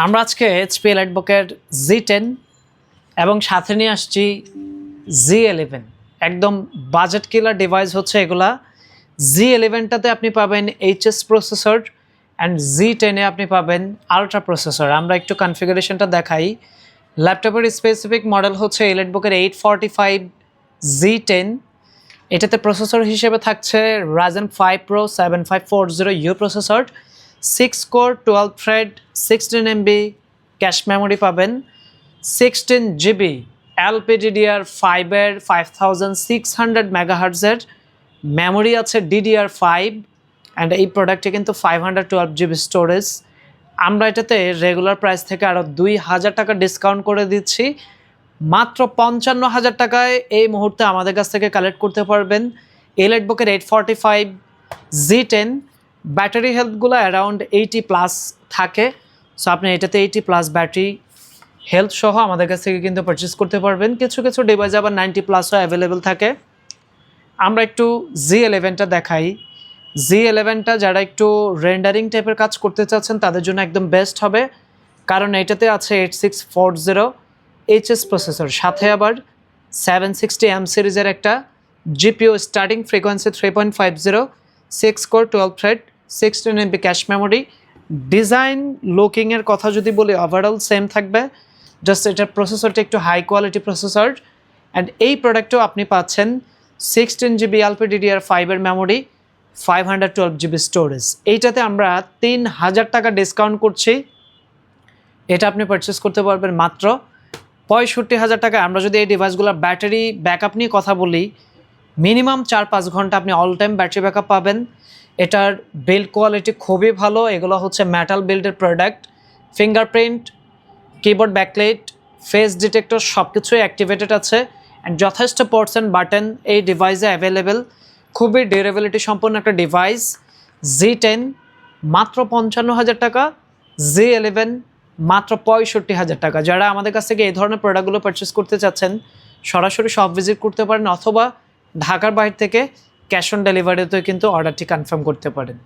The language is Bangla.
আমরা আজকে এইচপি এলাইটবুকের Z10 এবং সাথে নিয়ে আসছি Z11। একদম বাজেট কিলার ডিভাইস হচ্ছে এগুলা। Z11টাতে আপনি পাবেন HS প্রসেসর অ্যান্ড Z10-এ আপনি পাবেন আলট্রা প্রসেসর। আমরা একটু কনফিগারেশনটা দেখাই। ল্যাপটপের স্পেসিফিক মডেল হচ্ছে এলাইটবুকের 845 Z10। এটাতে প্রসেসর হিসেবে থাকছে Ryzen 5 Pro 7540U processor, 6 core 12 thread 16 MB cache memory পাবেন, 16 GB LPDDR5-এর 5600 মেগাহার্টজের মেমোরি আছে DDR5 অ্যান্ড এই প্রোডাক্টে কিন্তু 512 GB স্টোরেজ। আমরা এটাতে রেগুলার প্রাইস থেকে আরও 2000 টাকা ডিসকাউন্ট করে দিচ্ছি। মাত্র 55,000 টাকায় এই মুহূর্তে আমাদের কাছ থেকে কালেক্ট করতে পারবেন এলাইটবুকের 845 Z10। ব্যাটারি হেলথগুলো অ্যারাউন্ড 80+ থাকে। সো আপনি এটাতে 80+ ব্যাটারি হেলথ সহ আমাদের কাছ থেকে কিন্তু পারচেস করতে পারবেন। কিছু কিছু ডিভাইস আবার 90+ও অ্যাভেলেবেল থাকে। আমরা একটু Z11টা দেখাই। Z11টা যারা একটু রেন্ডারিং টাইপের কাজ করতে চাচ্ছেন তাদের জন্য একদম বেস্ট হবে, কারণ এটাতে আছে 8640 HS প্রসেসর, সাথে আবার 760M সিরিজের একটা GPU, starting frequency 3.50, 6 core 12 thread 16 MB cache memory. Design লুকিংয়ের কথা যদি বলি ওভারঅল সেম থাকবে, জাস্ট এটার প্রসেসরটা একটু হাই কোয়ালিটি প্রসেসর। অ্যান্ড এই প্রোডাক্টেও আপনি পাচ্ছেন 16 GB LPDDR5-এর মেমোরি, 512 GB স্টোরেজ। এইটাতে আমরা 3000 টাকা ডিসকাউন্ট করছি। এটা আপনি পারচেস করতে পারবেন মাত্র 65,000 টাকা। আমরা যদি এই ডিভাইসগুলোর ব্যাটারি ব্যাকআপ নিয়ে কথা বলি, মিনিমাম 4-5 ঘন্টা আপনি অল টাইম ব্যাটারি ব্যাকআপ পাবেন। এটার বিল্ড কোয়ালিটি খুবই ভালো। এগুলো হচ্ছে মেটাল বিল্ডের product. Fingerprint, keyboard backlight, face detector সব কিছুই অ্যাক্টিভেটেড আছে অ্যান্ড যথেষ্ট পোর্টস অ্যান্ড বাটন এই ডিভাইসে অ্যাভেলেবেল। খুবই ডিউরেবিলিটি সম্পন্ন একটা ডিভাইস। Z10 মাত্র 55,000 টাকা, Z11 মাত্র 65,000 টাকা। যারা আমাদের কাছ থেকে এই ধরনের প্রোডাক্টগুলো পারচেস করতে চাচ্ছেন সরাসরি শপ ভিজিট করতে পারেন, অথবা ঢাকার বাইরে থেকে ক্যাশ অন ডেলিভারিতে কিন্তু অর্ডারটি কনফার্ম করতে পারেন।